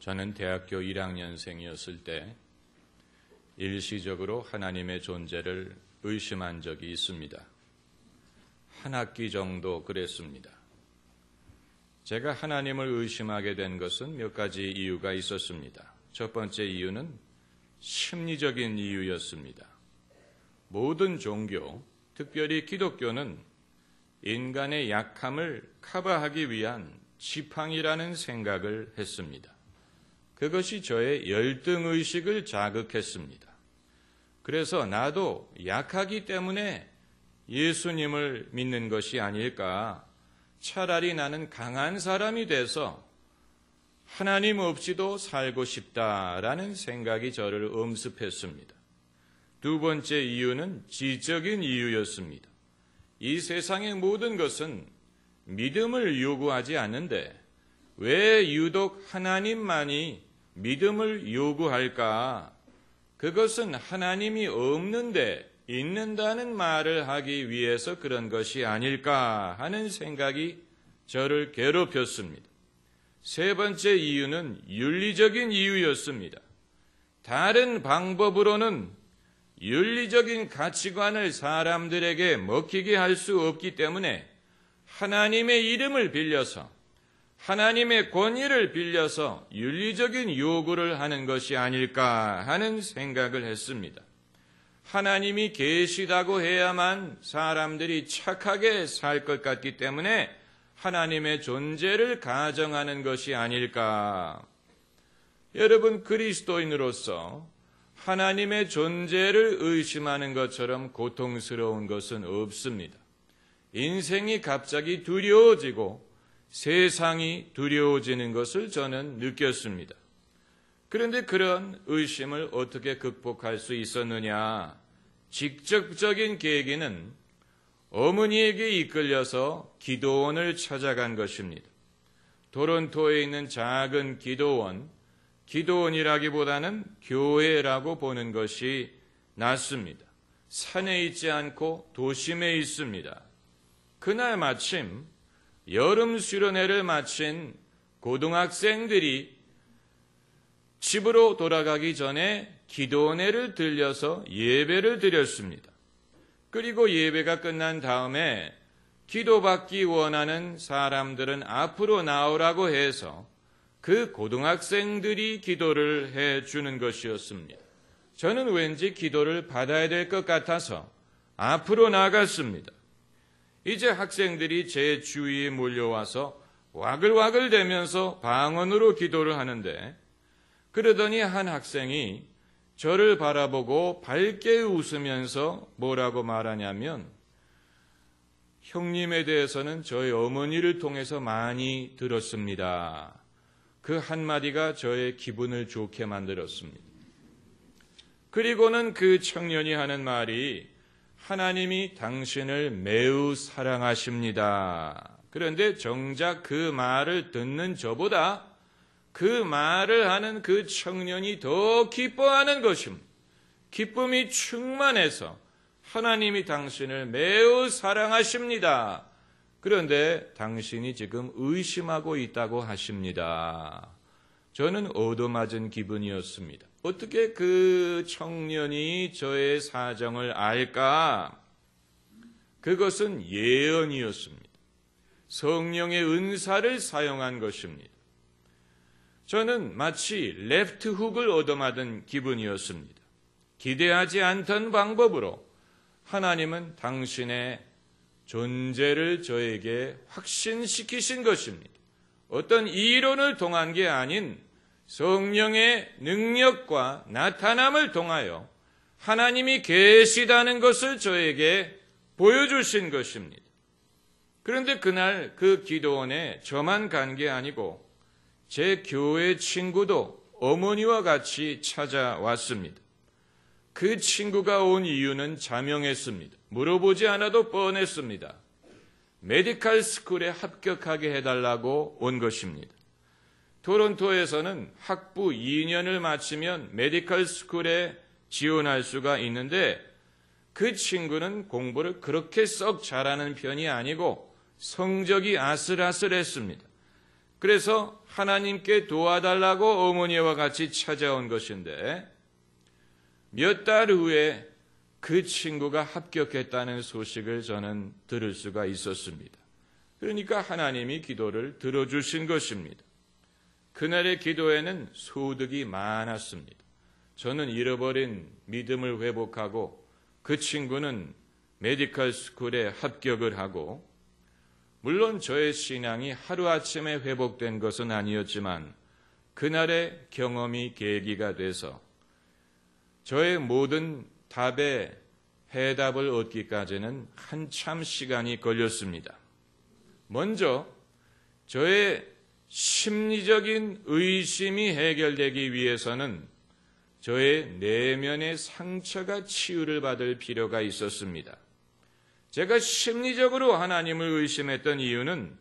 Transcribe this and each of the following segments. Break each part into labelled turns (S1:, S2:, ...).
S1: 저는 대학교 1학년생이었을 때 일시적으로 하나님의 존재를 의심한 적이 있습니다. 한 학기 정도 그랬습니다. 제가 하나님을 의심하게 된 것은 몇 가지 이유가 있었습니다. 첫 번째 이유는 심리적인 이유였습니다. 모든 종교, 특별히 기독교는 인간의 약함을 커버하기 위한 지팡이라는 생각을 했습니다. 그것이 저의 열등의식을 자극했습니다. 그래서 나도 약하기 때문에 예수님을 믿는 것이 아닐까, 차라리 나는 강한 사람이 돼서 하나님 없이도 살고 싶다라는 생각이 저를 엄습했습니다. 두 번째 이유는 지적인 이유였습니다. 이 세상의 모든 것은 믿음을 요구하지 않는데 왜 유독 하나님만이 믿음을 요구할까? 그것은 하나님이 없는데 있는다는 말을 하기 위해서 그런 것이 아닐까 하는 생각이 저를 괴롭혔습니다. 세 번째 이유는 윤리적인 이유였습니다. 다른 방법으로는 윤리적인 가치관을 사람들에게 먹히게 할 수 없기 때문에 하나님의 이름을 빌려서 하나님의 권위를 빌려서 윤리적인 요구를 하는 것이 아닐까 하는 생각을 했습니다. 하나님이 계시다고 해야만 사람들이 착하게 살 것 같기 때문에 하나님의 존재를 가정하는 것이 아닐까. 여러분, 그리스도인으로서 하나님의 존재를 의심하는 것처럼 고통스러운 것은 없습니다. 인생이 갑자기 두려워지고 세상이 두려워지는 것을 저는 느꼈습니다. 그런데 그런 의심을 어떻게 극복할 수 있었느냐? 직접적인 계기는 어머니에게 이끌려서 기도원을 찾아간 것입니다. 토론토에 있는 작은 기도원이라기보다는 교회라고 보는 것이 낫습니다. 산에 있지 않고 도심에 있습니다. 그날 마침 여름 수련회를 마친 고등학생들이 집으로 돌아가기 전에 기도원회를 들려서 예배를 드렸습니다. 그리고 예배가 끝난 다음에 기도받기 원하는 사람들은 앞으로 나오라고 해서 그 고등학생들이 기도를 해주는 것이었습니다. 저는 왠지 기도를 받아야 될 것 같아서 앞으로 나갔습니다. 이제 학생들이 제 주위에 몰려와서 와글와글 대면서 방언으로 기도를 하는데, 그러더니 한 학생이 저를 바라보고 밝게 웃으면서 뭐라고 말하냐면, 형님에 대해서는 저희 어머니를 통해서 많이 들었습니다. 그 한마디가 저의 기분을 좋게 만들었습니다. 그리고는 그 청년이 하는 말이 하나님이 당신을 매우 사랑하십니다. 그런데 정작 그 말을 듣는 저보다 그 말을 하는 그 청년이 더 기뻐하는 것입니다. 기쁨이 충만해서 하나님이 당신을 매우 사랑하십니다. 그런데 당신이 지금 의심하고 있다고 하십니다. 저는 얻어맞은 기분이었습니다. 어떻게 그 청년이 저의 사정을 알까? 그것은 예언이었습니다. 성령의 은사를 사용한 것입니다. 저는 마치 레프트 훅을 얻어맞은 기분이었습니다. 기대하지 않던 방법으로 하나님은 당신의 존재를 저에게 확신시키신 것입니다. 어떤 이론을 통한 게 아닌 성령의 능력과 나타남을 통하여 하나님이 계시다는 것을 저에게 보여주신 것입니다. 그런데 그날 그 기도원에 저만 간 게 아니고 제 교회 친구도 어머니와 같이 찾아왔습니다. 그 친구가 온 이유는 자명했습니다. 물어보지 않아도 뻔했습니다. 메디컬 스쿨에 합격하게 해달라고 온 것입니다. 토론토에서는 학부 2년을 마치면 메디컬 스쿨에 지원할 수가 있는데 그 친구는 공부를 그렇게 썩 잘하는 편이 아니고 성적이 아슬아슬했습니다. 그래서 하나님께 도와달라고 어머니와 같이 찾아온 것인데 몇 달 후에 그 친구가 합격했다는 소식을 저는 들을 수가 있었습니다. 그러니까 하나님이 기도를 들어주신 것입니다. 그날의 기도에는 소득이 많았습니다. 저는 잃어버린 믿음을 회복하고 그 친구는 메디컬 스쿨에 합격을 하고, 물론 저의 신앙이 하루아침에 회복된 것은 아니었지만 그날의 경험이 계기가 돼서 저의 모든 답의 해답을 얻기까지는 한참 시간이 걸렸습니다. 먼저 저의 심리적인 의심이 해결되기 위해서는 저의 내면의 상처가 치유를 받을 필요가 있었습니다. 제가 심리적으로 하나님을 의심했던 이유는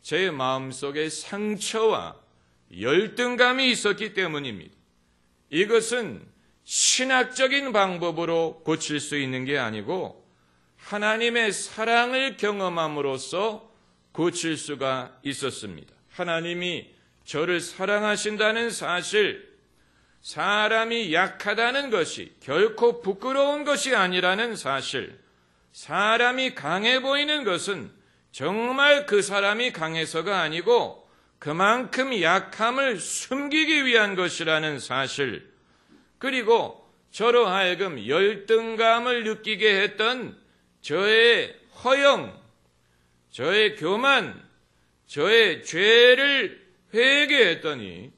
S1: 제 마음속에 상처와 열등감이 있었기 때문입니다. 이것은 신학적인 방법으로 고칠 수 있는 게 아니고 하나님의 사랑을 경험함으로써 고칠 수가 있었습니다. 하나님이 저를 사랑하신다는 사실, 사람이 약하다는 것이 결코 부끄러운 것이 아니라는 사실, 사람이 강해 보이는 것은 정말 그 사람이 강해서가 아니고 그만큼 약함을 숨기기 위한 것이라는 사실, 그리고 저로 하여금 열등감을 느끼게 했던 저의 허영, 저의 교만, 저의 죄를 회개했더니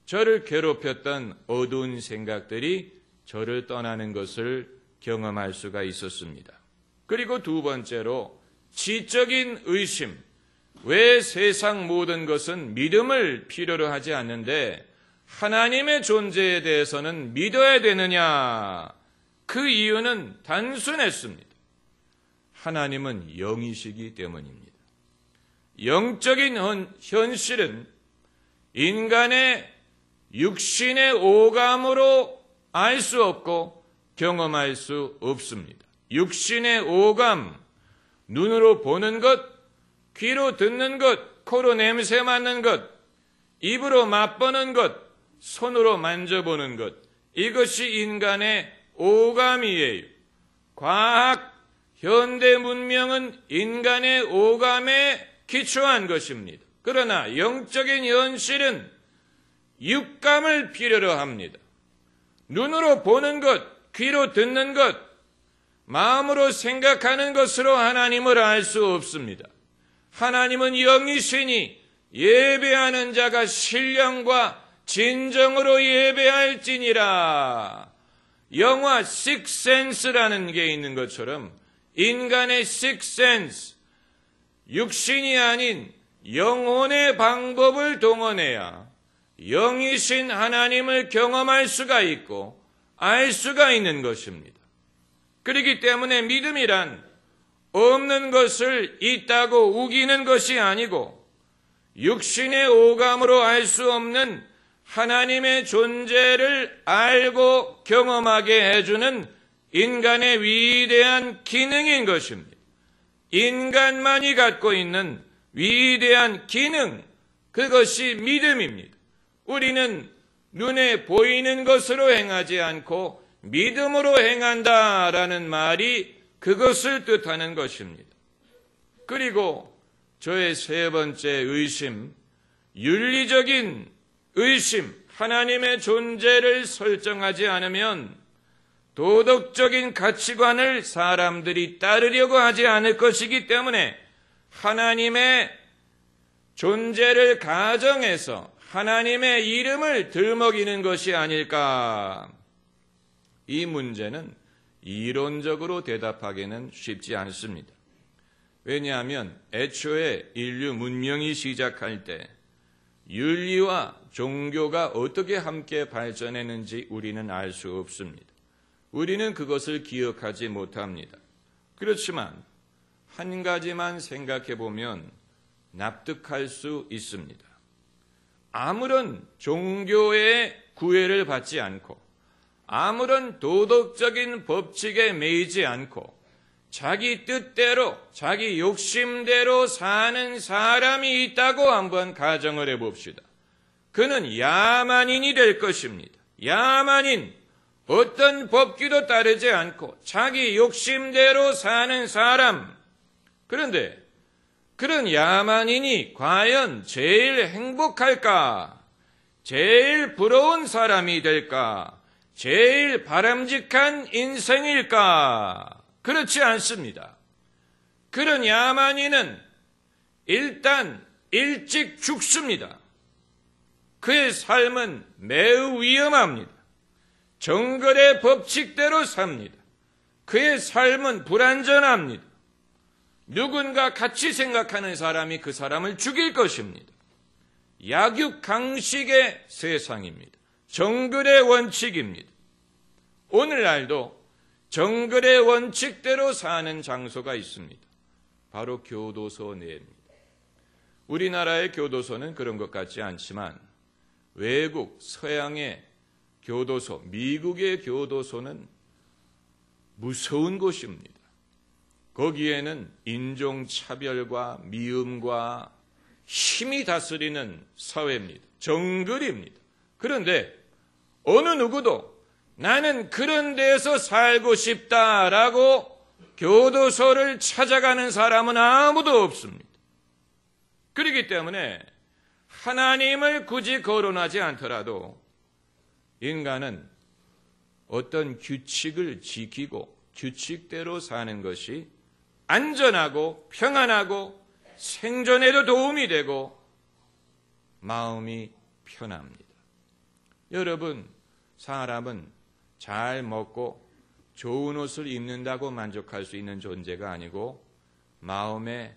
S1: 저를 괴롭혔던 어두운 생각들이 저를 떠나는 것을 경험할 수가 있었습니다. 그리고 두 번째로 지적인 의심. 왜 세상 모든 것은 믿음을 필요로 하지 않는데 하나님의 존재에 대해서는 믿어야 되느냐? 그 이유는 단순했습니다. 하나님은 영이시기 때문입니다. 영적인 현실은 인간의 육신의 오감으로 알 수 없고 경험할 수 없습니다. 육신의 오감, 눈으로 보는 것, 귀로 듣는 것, 코로 냄새 맡는 것, 입으로 맛보는 것, 손으로 만져보는 것, 이것이 인간의 오감이에요. 과학, 현대 문명은 인간의 오감에 기초한 것입니다. 그러나 영적인 현실은 육감을 필요로 합니다. 눈으로 보는 것, 귀로 듣는 것, 마음으로 생각하는 것으로 하나님을 알 수 없습니다. 하나님은 영이시니 예배하는 자가 신령과 진정으로 예배할지니라. 영화 Sixth Sense라는 게 있는 것처럼 인간의 Sixth Sense, 육신이 아닌 영혼의 방법을 동원해야 영이신 하나님을 경험할 수가 있고 알 수가 있는 것입니다. 그렇기 때문에 믿음이란 없는 것을 있다고 우기는 것이 아니고 육신의 오감으로 알 수 없는 하나님의 존재를 알고 경험하게 해주는 인간의 위대한 기능인 것입니다. 인간만이 갖고 있는 위대한 기능, 그것이 믿음입니다. 우리는 눈에 보이는 것으로 행하지 않고 믿음으로 행한다라는 말이 그것을 뜻하는 것입니다. 그리고 저의 세 번째 의심, 윤리적인 의심, 하나님의 존재를 설정하지 않으면 도덕적인 가치관을 사람들이 따르려고 하지 않을 것이기 때문에 하나님의 존재를 가정해서 하나님의 이름을 들먹이는 것이 아닐까. 이 문제는 이론적으로 대답하기는 쉽지 않습니다. 왜냐하면 애초에 인류 문명이 시작할 때 윤리와 종교가 어떻게 함께 발전했는지 우리는 알 수 없습니다. 우리는 그것을 기억하지 못합니다. 그렇지만 한 가지만 생각해 보면 납득할 수 있습니다. 아무런 종교의 구애를 받지 않고 아무런 도덕적인 법칙에 매이지 않고 자기 뜻대로, 자기 욕심대로 사는 사람이 있다고 한번 가정을 해봅시다. 그는 야만인이 될 것입니다. 야만인, 어떤 법규도 따르지 않고 자기 욕심대로 사는 사람. 그런데 그런 야만인이 과연 제일 행복할까? 제일 부러운 사람이 될까? 제일 바람직한 인생일까? 그렇지 않습니다. 그런 야만인은 일단 일찍 죽습니다. 그의 삶은 매우 위험합니다. 정글의 법칙대로 삽니다. 그의 삶은 불안전합니다. 누군가 같이 생각하는 사람이 그 사람을 죽일 것입니다. 약육강식의 세상입니다. 정글의 원칙입니다. 오늘날도 정글의 원칙대로 사는 장소가 있습니다. 바로 교도소 내입니다. 우리나라의 교도소는 그런 것 같지 않지만 외국, 서양의 교도소, 미국의 교도소는 무서운 곳입니다. 거기에는 인종차별과 미움과 힘이 다스리는 사회입니다. 정글입니다. 그런데 어느 누구도 나는 그런 데서 살고 싶다라고 교도소를 찾아가는 사람은 아무도 없습니다. 그렇기 때문에 하나님을 굳이 거론하지 않더라도 인간은 어떤 규칙을 지키고 규칙대로 사는 것이 안전하고 평안하고 생존에도 도움이 되고 마음이 편합니다. 여러분, 사람은 잘 먹고 좋은 옷을 입는다고 만족할 수 있는 존재가 아니고 마음의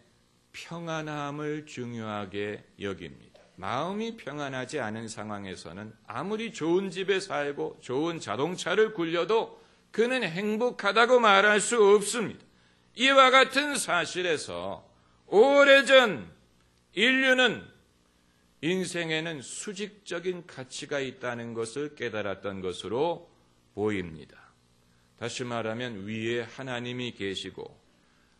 S1: 평안함을 중요하게 여깁니다. 마음이 평안하지 않은 상황에서는 아무리 좋은 집에 살고 좋은 자동차를 굴려도 그는 행복하다고 말할 수 없습니다. 이와 같은 사실에서 오래전 인류는 인생에는 수직적인 가치가 있다는 것을 깨달았던 것으로 보입니다. 다시 말하면 위에 하나님이 계시고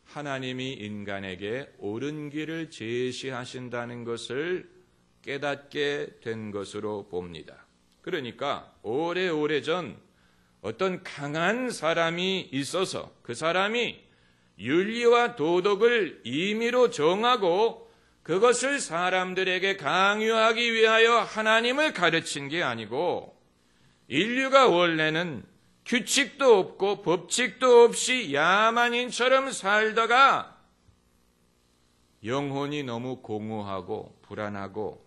S1: 하나님이 인간에게 옳은 길을 제시하신다는 것을 깨닫게 된 것으로 봅니다. 그러니까 오래전 어떤 강한 사람이 있어서 그 사람이 윤리와 도덕을 임의로 정하고 그것을 사람들에게 강요하기 위하여 하나님을 가르친 게 아니고 인류가 원래는 규칙도 없고 법칙도 없이 야만인처럼 살다가 영혼이 너무 공허하고 불안하고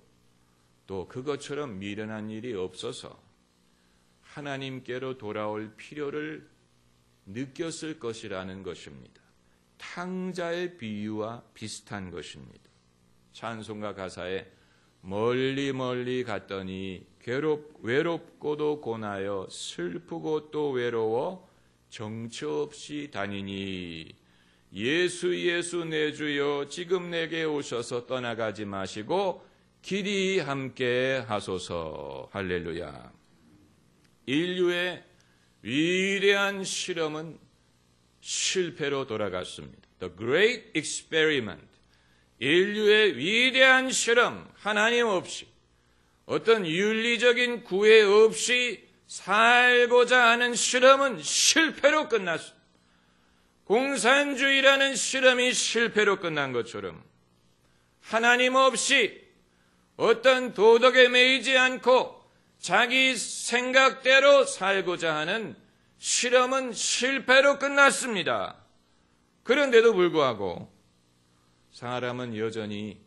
S1: 또 그것처럼 미련한 일이 없어서 하나님께로 돌아올 필요를 느꼈을 것이라는 것입니다. 탕자의 비유와 비슷한 것입니다. 찬송가 가사에 멀리 갔더니 외롭고도 고나여 슬프고 또 외로워 정처 없이 다니니 예수 내 주여 지금 내게 오셔서 떠나가지 마시고 길이 함께 하소서. 할렐루야. 인류의 위대한 실험은 실패로 돌아갔습니다. The Great Experiment. 인류의 위대한 실험, 하나님 없이 어떤 윤리적인 구애 없이 살고자 하는 실험은 실패로 끝났습니다. 공산주의라는 실험이 실패로 끝난 것처럼 하나님 없이 어떤 도덕에 매이지 않고 자기 생각대로 살고자 하는 실험은 실패로 끝났습니다. 그런데도 불구하고 사람은 여전히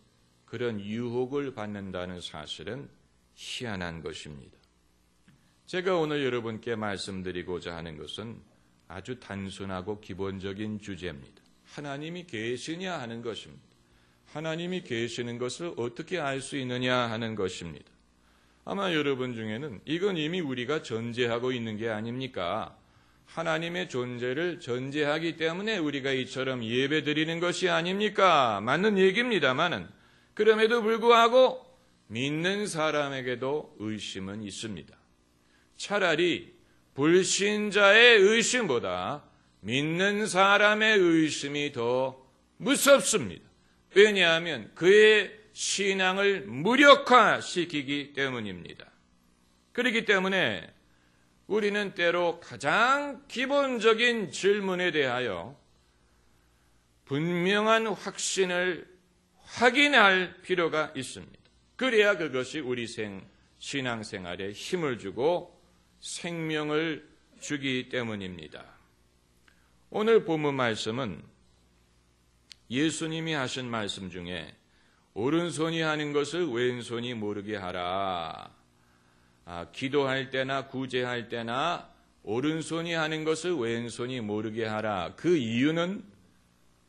S1: 그런 유혹을 받는다는 사실은 희한한 것입니다. 제가 오늘 여러분께 말씀드리고자 하는 것은 아주 단순하고 기본적인 주제입니다. 하나님이 계시냐 하는 것입니다. 하나님이 계시는 것을 어떻게 알 수 있느냐 하는 것입니다. 아마 여러분 중에는 이건 이미 우리가 전제하고 있는 게 아닙니까? 하나님의 존재를 전제하기 때문에 우리가 이처럼 예배 드리는 것이 아닙니까? 맞는 얘기입니다만은 그럼에도 불구하고 믿는 사람에게도 의심은 있습니다. 차라리 불신자의 의심보다 믿는 사람의 의심이 더 무섭습니다. 왜냐하면 그의 신앙을 무력화시키기 때문입니다. 그렇기 때문에 우리는 때로 가장 기본적인 질문에 대하여 분명한 확신을 확인할 필요가 있습니다. 그래야 그것이 우리 신앙생활에 힘을 주고 생명을 주기 때문입니다. 오늘 본문 말씀은 예수님이 하신 말씀 중에 오른손이 하는 것을 왼손이 모르게 하라. 기도할 때나 구제할 때나 오른손이 하는 것을 왼손이 모르게 하라. 그 이유는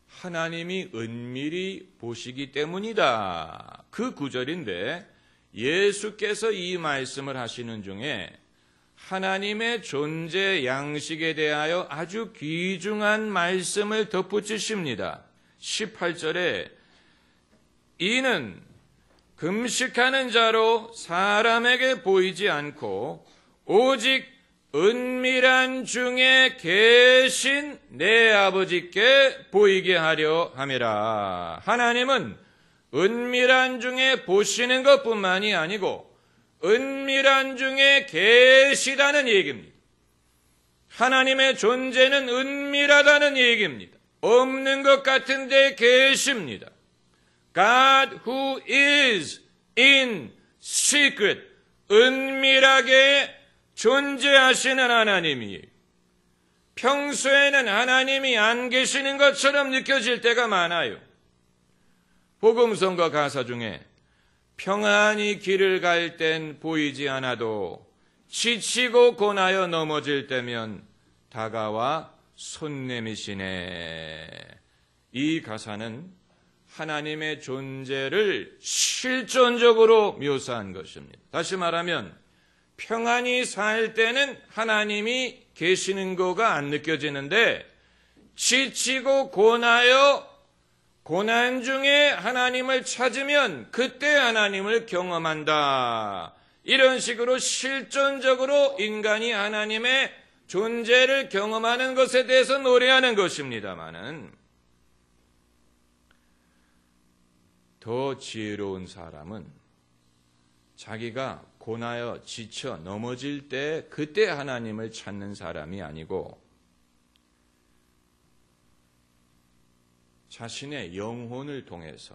S1: 하나님이 은밀히 보시기 때문이다. 그 구절인데 예수께서 이 말씀을 하시는 중에 하나님의 존재 양식에 대하여 아주 귀중한 말씀을 덧붙이십니다. 18절에 이는 금식하는 자로 사람에게 보이지 않고 오직 은밀한 중에 계신 내 아버지께 보이게 하려 함이라. 하나님은 은밀한 중에 보시는 것뿐만이 아니고 은밀한 중에 계시다는 얘기입니다. 하나님의 존재는 은밀하다는 얘기입니다. 없는 것 같은데 계십니다. God who is in secret, 은밀하게 존재하시는 하나님이에요. 평소에는 하나님이 안 계시는 것처럼 느껴질 때가 많아요. 복음성가 가사 중에 평안히 길을 갈 땐 보이지 않아도 지치고 고나여 넘어질 때면 다가와 손 내미시네. 이 가사는 하나님의 존재를 실존적으로 묘사한 것입니다. 다시 말하면 평안히 살 때는 하나님이 계시는 거가 안 느껴지는데 지치고 고나여 고난 중에 하나님을 찾으면 그때 하나님을 경험한다. 이런 식으로 실존적으로 인간이 하나님의 존재를 경험하는 것에 대해서 노래하는 것입니다마는 더 지혜로운 사람은 자기가 고나여 지쳐 넘어질 때 그때 하나님을 찾는 사람이 아니고 자신의 영혼을 통해서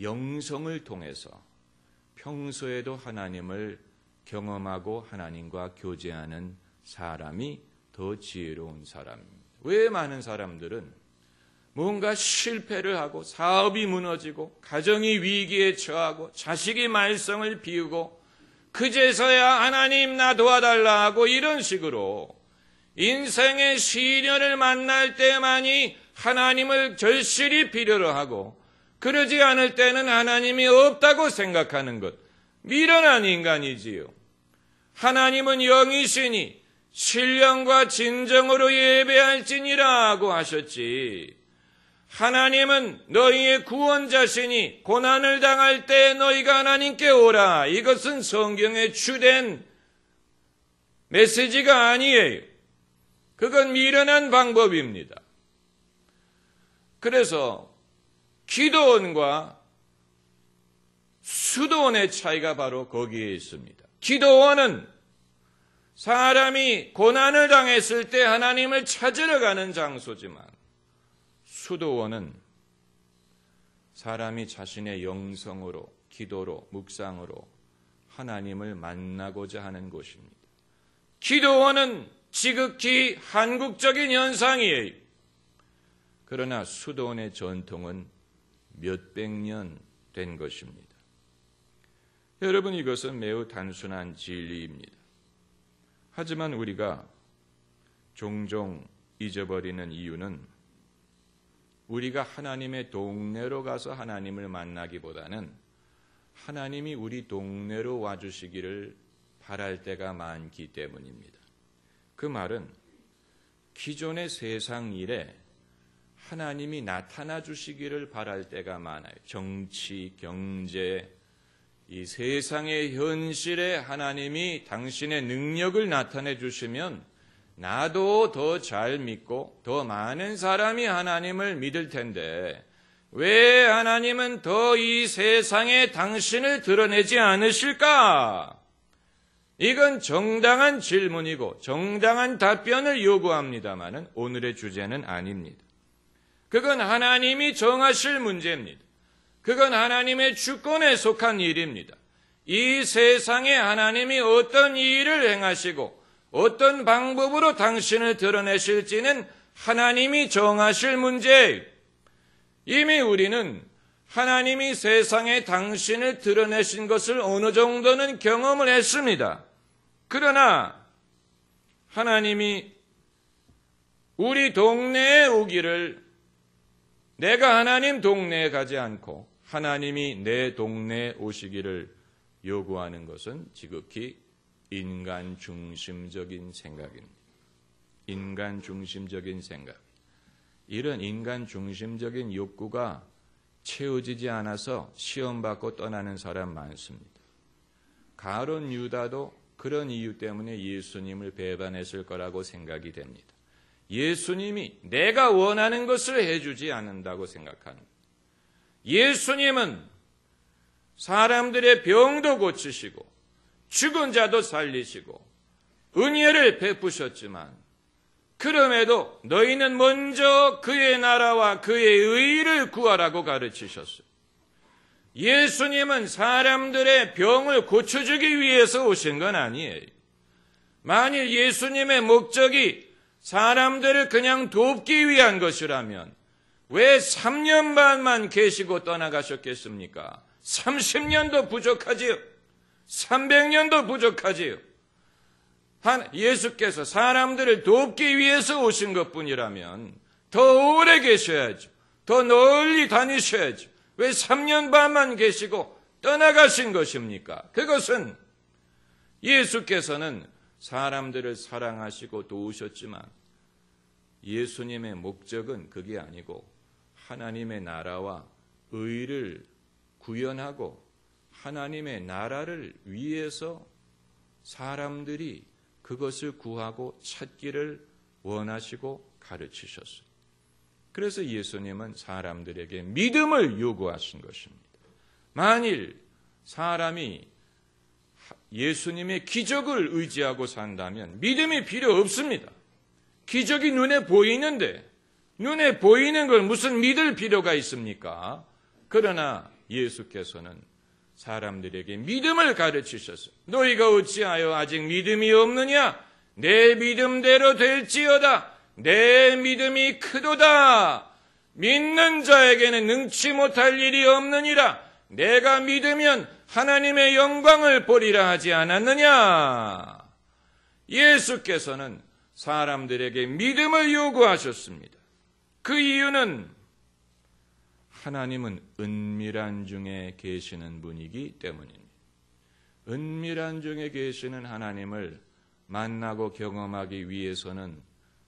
S1: 영성을 통해서 평소에도 하나님을 경험하고 하나님과 교제하는 사람이 더 지혜로운 사람입니다. 왜 많은 사람들은 뭔가 실패를 하고 사업이 무너지고 가정이 위기에 처하고 자식이 말썽을 피우고 그제서야 하나님 나 도와달라 하고 이런 식으로 인생의 시련을 만날 때만이 하나님을 절실히 필요로 하고 그러지 않을 때는 하나님이 없다고 생각하는 것, 미련한 인간이지요. 하나님은 영이시니 신령과 진정으로 예배할지니라고 하셨지. 하나님은 너희의 구원자시니 고난을 당할 때 너희가 하나님께 오라. 이것은 성경의 주된 메시지가 아니에요. 그건 미련한 방법입니다. 그래서 기도원과 수도원의 차이가 바로 거기에 있습니다. 기도원은 사람이 고난을 당했을 때 하나님을 찾으러 가는 장소지만 수도원은 사람이 자신의 영성으로, 기도로, 묵상으로 하나님을 만나고자 하는 곳입니다. 기도원은 지극히 한국적인 현상이에요. 그러나 수도원의 전통은 몇백 년 된 것입니다. 여러분, 이것은 매우 단순한 진리입니다. 하지만 우리가 종종 잊어버리는 이유는 우리가 하나님의 동네로 가서 하나님을 만나기보다는 하나님이 우리 동네로 와주시기를 바랄 때가 많기 때문입니다. 그 말은 기존의 세상 일에 하나님이 나타나 주시기를 바랄 때가 많아요. 정치, 경제, 이 세상의 현실에 하나님이 당신의 능력을 나타내 주시면 나도 더 잘 믿고 더 많은 사람이 하나님을 믿을 텐데 왜 하나님은 더 이 세상에 당신을 드러내지 않으실까? 이건 정당한 질문이고 정당한 답변을 요구합니다마는 오늘의 주제는 아닙니다. 그건 하나님이 정하실 문제입니다. 그건 하나님의 주권에 속한 일입니다. 이 세상에 하나님이 어떤 일을 행하시고 어떤 방법으로 당신을 드러내실지는 하나님이 정하실 문제예요. 이미 우리는 하나님이 세상에 당신을 드러내신 것을 어느 정도는 경험을 했습니다. 그러나 하나님이 우리 동네에 오기를 내가 하나님 동네에 가지 않고 하나님이 내 동네에 오시기를 요구하는 것은 지극히 인간 중심적인 생각입니다. 인간 중심적인 생각. 이런 인간 중심적인 욕구가 채워지지 않아서 시험받고 떠나는 사람 많습니다. 가룟 유다도 그런 이유 때문에 예수님을 배반했을 거라고 생각이 됩니다. 예수님이 내가 원하는 것을 해주지 않는다고 생각하는 거예요. 예수님은 사람들의 병도 고치시고 죽은 자도 살리시고 은혜를 베푸셨지만 그럼에도 너희는 먼저 그의 나라와 그의 의를 구하라고 가르치셨어요. 예수님은 사람들의 병을 고쳐주기 위해서 오신 건 아니에요. 만일 예수님의 목적이 사람들을 그냥 돕기 위한 것이라면 왜 3년 반만 계시고 떠나가셨겠습니까? 30년도 부족하지요. 300년도 부족하지요. 예수께서 사람들을 돕기 위해서 오신 것뿐이라면 더 오래 계셔야죠. 더 널리 다니셔야죠. 왜 3년 반만 계시고 떠나가신 것입니까? 그것은 예수께서는 사람들을 사랑하시고 도우셨지만 예수님의 목적은 그게 아니고 하나님의 나라와 의를 구현하고 하나님의 나라를 위해서 사람들이 그것을 구하고 찾기를 원하시고 가르치셨어요. 그래서 예수님은 사람들에게 믿음을 요구하신 것입니다. 만일 사람이 예수님의 기적을 의지하고 산다면 믿음이 필요 없습니다. 기적이 눈에 보이는데 눈에 보이는 걸 무슨 믿을 필요가 있습니까? 그러나 예수께서는 사람들에게 믿음을 가르치셨어요. 너희가 어찌하여 아직 믿음이 없느냐? 내 믿음대로 될지어다. 내 믿음이 크도다. 믿는 자에게는 능치 못할 일이 없느니라. 내가 믿으면 하나님의 영광을 보리라 하지 않았느냐? 예수께서는 사람들에게 믿음을 요구하셨습니다. 그 이유는 하나님은 은밀한 중에 계시는 분이기 때문입니다. 은밀한 중에 계시는 하나님을 만나고 경험하기 위해서는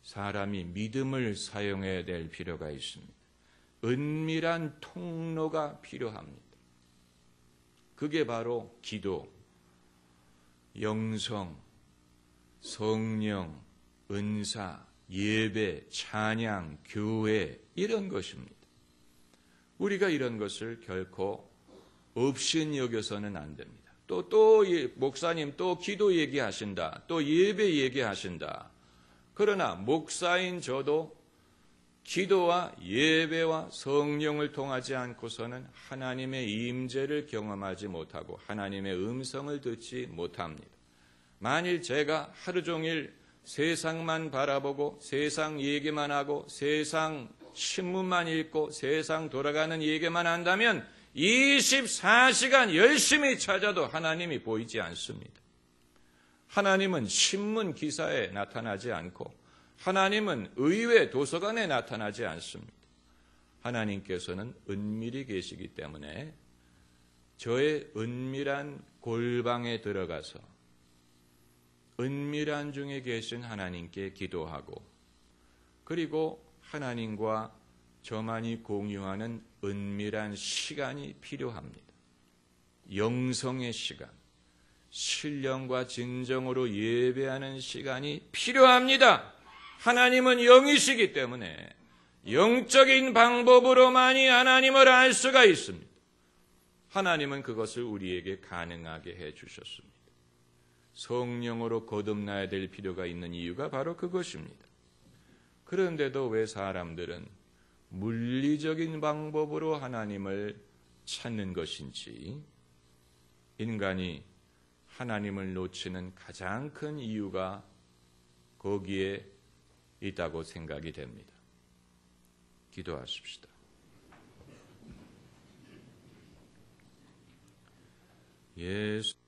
S1: 사람이 믿음을 사용해야 될 필요가 있습니다. 은밀한 통로가 필요합니다. 그게 바로 기도, 영성, 성령, 은사, 예배, 찬양, 교회 이런 것입니다. 우리가 이런 것을 결코 없인 여겨서는 안 됩니다. 또 목사님 또 기도 얘기하신다. 또 예배 얘기하신다. 그러나 목사인 저도 기도와 예배와 성령을 통하지 않고서는 하나님의 임재를 경험하지 못하고 하나님의 음성을 듣지 못합니다. 만일 제가 하루 종일 세상만 바라보고 세상 얘기만 하고 세상 신문만 읽고 세상 돌아가는 얘기만 한다면 24시간 열심히 찾아도 하나님이 보이지 않습니다. 하나님은 신문 기사에 나타나지 않고 하나님은 의회 도서관에 나타나지 않습니다. 하나님께서는 은밀히 계시기 때문에 저의 은밀한 골방에 들어가서 은밀한 중에 계신 하나님께 기도하고 그리고 하나님과 저만이 공유하는 은밀한 시간이 필요합니다. 영성의 시간, 신령과 진정으로 예배하는 시간이 필요합니다. 하나님은 영이시기 때문에 영적인 방법으로만이 하나님을 알 수가 있습니다. 하나님은 그것을 우리에게 가능하게 해주셨습니다. 성령으로 거듭나야 될 필요가 있는 이유가 바로 그것입니다. 그런데도 왜 사람들은 물리적인 방법으로 하나님을 찾는 것인지, 인간이 하나님을 놓치는 가장 큰 이유가 거기에 있다고 생각이 됩니다. 기도하십시다. 예수